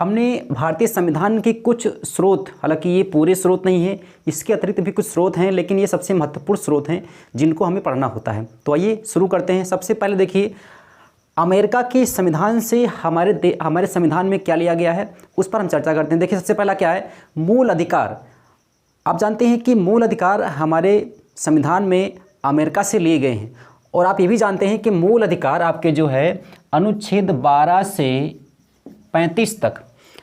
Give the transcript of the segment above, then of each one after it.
हमने भारतीय संविधान के कुछ स्रोत, हालांकि ये पूरे स्रोत नहीं है, इसके अतिरिक्त भी कुछ स्रोत हैं, लेकिन ये सबसे महत्वपूर्ण स्रोत हैं जिनको हमें पढ़ना होता है। तो आइए शुरू करते हैं। सबसे पहले देखिए, अमेरिका के संविधान से हमारे संविधान में क्या लिया गया है, उस पर हम चर्चा करते हैं। देखिए, सबसे पहला क्या है, मूल अधिकार। आप जानते हैं कि मूल अधिकार हमारे संविधान में अमेरिका से लिए गए हैं, और आप ये भी जानते हैं कि मूल अधिकार आपके जो है अनुच्छेद 12 से 35 तक,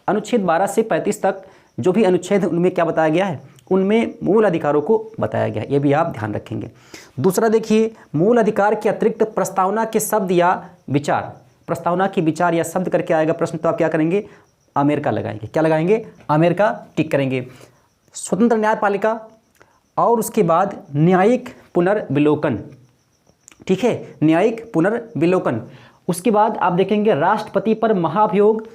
अनुच्छेद 12 से 35 तक जो भी अनुच्छेद उनमें क्या बताया गया है, उनमें मूल अधिकारों को बताया गया है, ये भी आप ध्यान रखेंगे। दूसरा देखिए, मूल अधिकार के अतिरिक्त प्रस्तावना के शब्द या विचार, प्रस्तावना की विचार या शब्द करके आएगा प्रश्न, तो आप क्या करेंगे, अमेरिका लगाएंगे। क्या लगाएंगे, अमेरिका टिक करेंगे। स्वतंत्र न्यायपालिका, और उसके बाद न्यायिक पुनर्विलोकन, ठीक है, न्यायिक पुनर्विलोकन। उसके बाद आप देखेंगे राष्ट्रपति पर महाभियोग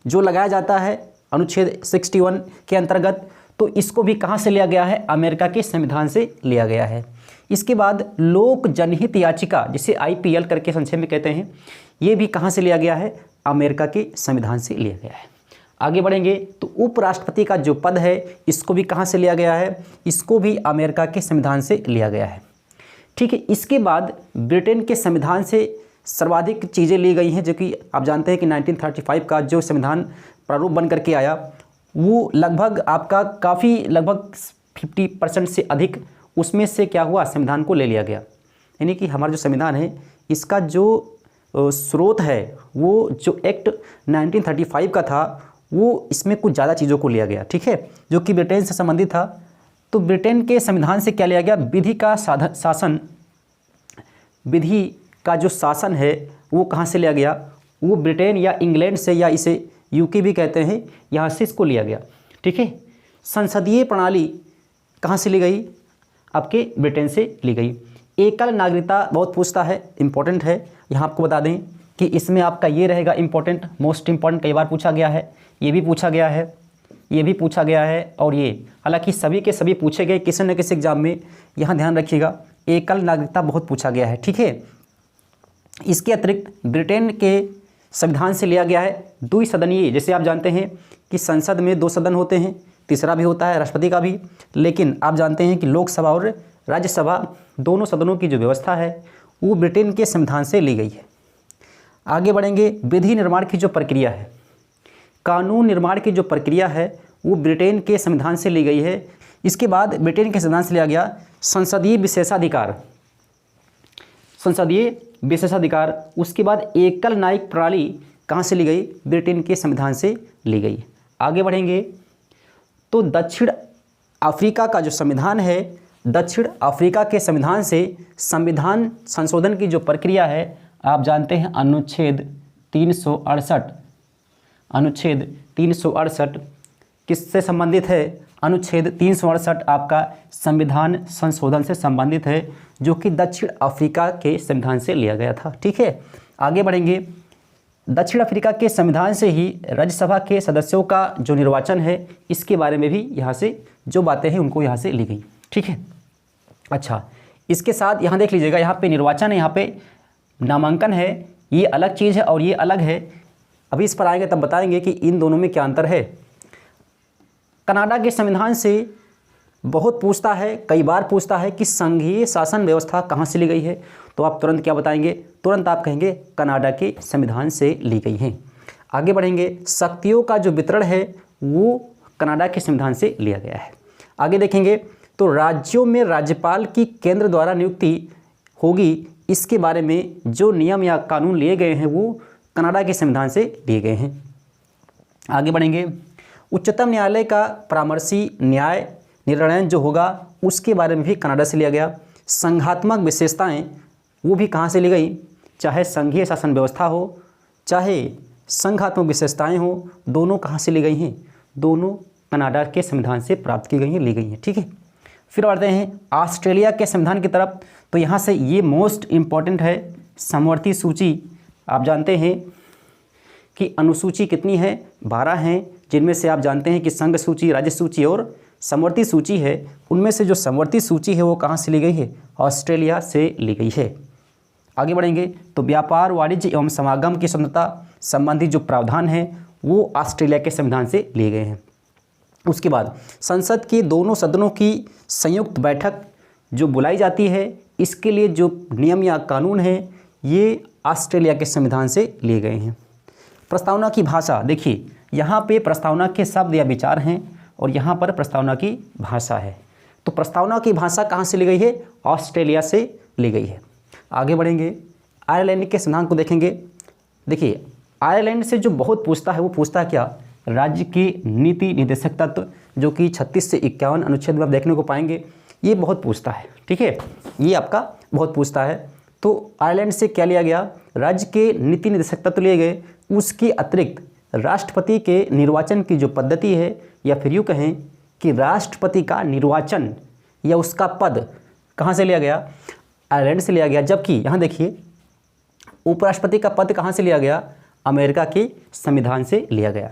जो लगाया जाता है अनुच्छेद 61 के अंतर्गत, तो इसको भी कहाँ से लिया गया है, अमेरिका के संविधान से लिया गया है। इसके बाद लोक जनहित याचिका, जिसे IPL करके संक्षेप में कहते हैं, ये भी कहाँ से लिया गया है, अमेरिका के संविधान से लिया गया है। आगे बढ़ेंगे तो उपराष्ट्रपति का जो पद है, इसको भी कहाँ से लिया गया है, इसको भी अमेरिका के संविधान से लिया गया है, ठीक है। इसके बाद ब्रिटेन के संविधान से सर्वाधिक चीज़ें ली गई हैं, जो कि आप जानते हैं कि 1935 का जो संविधान प्रारूप बन करके आया, वो लगभग आपका काफ़ी लगभग 50% से अधिक उसमें से क्या हुआ, संविधान को ले लिया गया। यानी कि हमारा जो संविधान है, इसका जो स्रोत है, वो जो एक्ट 1935 का था, वो इसमें कुछ ज़्यादा चीज़ों को लिया गया, ठीक है, जो कि ब्रिटेन से संबंधित था। तो ब्रिटेन के संविधान से क्या लिया गया, विधि का शासन, विधि का जो शासन है वो कहाँ से लिया गया, वो ब्रिटेन या इंग्लैंड से, या इसे UK भी कहते हैं, यहाँ से इसको लिया गया, ठीक है। संसदीय प्रणाली कहाँ से ली गई, आपके ब्रिटेन से ली गई। एकल नागरिकता बहुत पूछता है, इंपॉर्टेंट है, यहाँ आपको बता दें कि इसमें आपका ये रहेगा इंपॉर्टेंट, मोस्ट इंपॉर्टेंट, कई बार पूछा गया है, ये भी पूछा गया है, ये भी पूछा गया है, और ये हालांकि सभी के सभी पूछे गए किसी न किसी एग्जाम में, यहाँ ध्यान रखिएगा, एकल नागरिकता बहुत पूछा गया है, ठीक है। इसके अतिरिक्त ब्रिटेन के संविधान से लिया गया है द्विसदनीय, जैसे आप जानते हैं कि संसद में 2 सदन होते हैं, तीसरा भी होता है राष्ट्रपति का भी, लेकिन आप जानते हैं कि लोकसभा और राज्यसभा दोनों सदनों की जो व्यवस्था है वो ब्रिटेन के संविधान से ली गई है। आगे बढ़ेंगे, विधि निर्माण की जो प्रक्रिया है, कानून निर्माण की जो प्रक्रिया है, वो ब्रिटेन के संविधान से ली गई है। इसके बाद ब्रिटेन के संविधान से लिया गया संसदीय विशेषाधिकार, संसदीय विशेषाधिकार। उसके बाद एकल न्यायिक प्रणाली कहाँ से ली गई, ब्रिटेन के संविधान से ली गई। आगे बढ़ेंगे तो दक्षिण अफ्रीका का जो संविधान है, दक्षिण अफ्रीका के संविधान से संविधान संशोधन की जो प्रक्रिया है, आप जानते हैं अनुच्छेद 368, अनुच्छेद 368 किससे संबंधित है, अनुच्छेद 368 आपका संविधान संशोधन से संबंधित है, जो कि दक्षिण अफ्रीका के संविधान से लिया गया था, ठीक है। आगे बढ़ेंगे, दक्षिण अफ्रीका के संविधान से ही राज्यसभा के सदस्यों का जो निर्वाचन है, इसके बारे में भी यहाँ से जो बातें हैं उनको यहाँ से ली गई, ठीक है। अच्छा, इसके साथ यहाँ देख लीजिएगा, यहाँ पे निर्वाचन है, यहाँ पे नामांकन है, ये अलग चीज़ है और ये अलग है। अभी इस पर आएंगे तब बताएंगे कि इन दोनों में क्या अंतर है। कनाडा के संविधान से बहुत पूछता है, कई बार पूछता है कि संघीय शासन व्यवस्था कहाँ से ली गई है, तो आप तुरंत क्या बताएंगे, तुरंत आप कहेंगे कनाडा के संविधान से ली गई है। आगे बढ़ेंगे, शक्तियों का जो वितरण है वो कनाडा के संविधान से लिया गया है। आगे देखेंगे तो राज्यों में राज्यपाल की केंद्र द्वारा नियुक्ति होगी, इसके बारे में जो नियम या कानून लिए गए हैं वो कनाडा के संविधान से लिए गए हैं। आगे बढ़ेंगे, उच्चतम न्यायालय का परामर्शी न्याय निर्णय जो होगा उसके बारे में भी कनाडा से लिया गया। संघात्मक विशेषताएं वो भी कहाँ से ली गई, चाहे संघीय शासन व्यवस्था हो चाहे संघात्मक विशेषताएं हो, दोनों कहाँ से ली गई हैं, दोनों कनाडा के संविधान से प्राप्त की गई हैं, ली गई हैं, ठीक है। फिर बढ़ते हैं ऑस्ट्रेलिया के संविधान की तरफ, तो यहाँ से ये मोस्ट इम्पॉर्टेंट है, समवर्ती सूची। आप जानते हैं कि अनुसूची कितनी है, 12 हैं, जिनमें से आप जानते हैं कि संघ सूची, राज्य सूची और समवर्ती सूची है। उनमें से जो समवर्ती सूची है वो कहाँ से ली गई है, ऑस्ट्रेलिया से ली गई है। आगे बढ़ेंगे तो व्यापार, वाणिज्य एवं समागम की स्वतंत्रता संबंधी जो प्रावधान है वो ऑस्ट्रेलिया के संविधान से लिए गए हैं। उसके बाद संसद के दोनों सदनों की संयुक्त बैठक जो बुलाई जाती है, इसके लिए जो नियम या कानून हैं ये ऑस्ट्रेलिया के संविधान से लिए गए हैं। प्रस्तावना की भाषा, देखिए यहाँ पे प्रस्तावना के शब्द या विचार हैं और यहाँ पर प्रस्तावना की भाषा है। तो प्रस्तावना की भाषा कहाँ से ली गई है? ऑस्ट्रेलिया से ली गई है। आगे बढ़ेंगे, आयरलैंड के संविधान को देखेंगे। देखिए आयरलैंड से जो बहुत पूछता है वो पूछता है क्या? राज्य के नीति निर्देशक तत्व, जो कि 36 से 51 अनुच्छेद में आप देखने को पाएंगे, ये बहुत पूछता है। ठीक है, ये आपका बहुत पूछता है। तो आयरलैंड से क्या लिया गया? राज्य के नीति निर्देशक तत्व लिए गए। उसके अतिरिक्त राष्ट्रपति के निर्वाचन की जो पद्धति है, या फिर यूँ कहें कि राष्ट्रपति का निर्वाचन या उसका पद कहाँ से लिया गया? आयरलैंड से लिया गया। जबकि यहाँ देखिए उपराष्ट्रपति का पद कहाँ से लिया गया? अमेरिका के संविधान से लिया गया।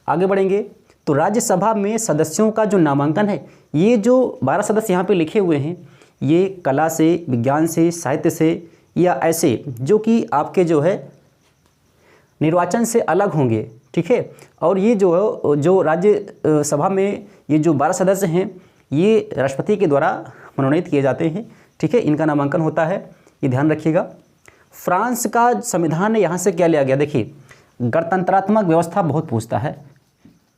आगे बढ़ेंगे तो राज्यसभा में सदस्यों का जो नामांकन है, ये जो 12 सदस्य यहाँ पे लिखे हुए हैं, ये कला से, विज्ञान से, साहित्य से, या ऐसे जो कि आपके जो है निर्वाचन से अलग होंगे। ठीक है, और ये जो राज्यसभा में ये जो 12 सदस्य हैं, ये राष्ट्रपति के द्वारा मनोनीत किए जाते हैं। ठीक है, इनका नामांकन होता है, ये ध्यान रखिएगा। फ्रांस का संविधान यहाँ से क्या लिया गया? देखिए गणतंत्रात्मक व्यवस्था बहुत पूछता है,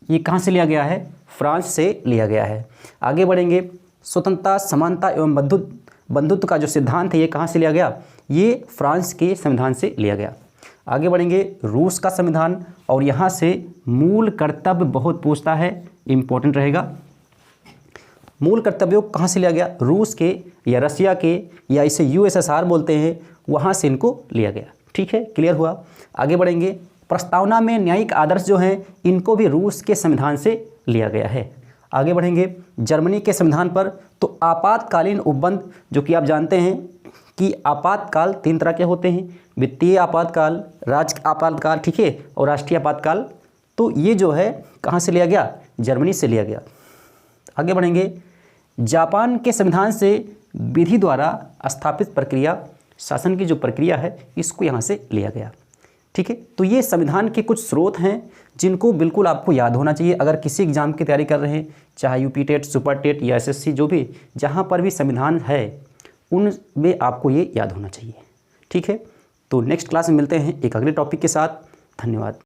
ये कहाँ से लिया गया है? फ्रांस से लिया गया है। आगे बढ़ेंगे, स्वतंत्रता, समानता एवं बंधुत्व का जो सिद्धांत है, ये कहाँ से लिया गया? ये फ्रांस के संविधान से लिया गया। आगे बढ़ेंगे, रूस का संविधान, और यहाँ से मूल कर्तव्य बहुत पूछता है, इम्पोर्टेंट रहेगा। मूल कर्तव्यों कहाँ से लिया गया? रूस के या रसिया के, या इसे USSR बोलते हैं, वहाँ से इनको लिया गया। ठीक है, क्लियर हुआ। आगे बढ़ेंगे, प्रस्तावना में न्यायिक आदर्श जो हैं, इनको भी रूस के संविधान से लिया गया है। आगे बढ़ेंगे, जर्मनी के संविधान पर तो आपातकालीन उपबंध, जो कि आप जानते हैं कि आपातकाल 3 तरह के होते हैं, वित्तीय आपातकाल, राज्य आपातकाल, ठीक है, और राष्ट्रीय आपातकाल। तो ये जो है कहाँ से लिया गया? जर्मनी से लिया गया। आगे बढ़ेंगे, जापान के संविधान से विधि द्वारा स्थापित प्रक्रिया, शासन की जो प्रक्रिया है, इसको यहाँ से लिया गया। ठीक है, तो ये संविधान के कुछ स्रोत हैं जिनको बिल्कुल आपको याद होना चाहिए अगर किसी एग्जाम की तैयारी कर रहे हैं, चाहे UP टेट, सुपर टेट या SSC, जो भी जहाँ पर भी संविधान है उनमें आपको ये याद होना चाहिए। ठीक है, तो नेक्स्ट क्लास में मिलते हैं एक अगले टॉपिक के साथ। धन्यवाद।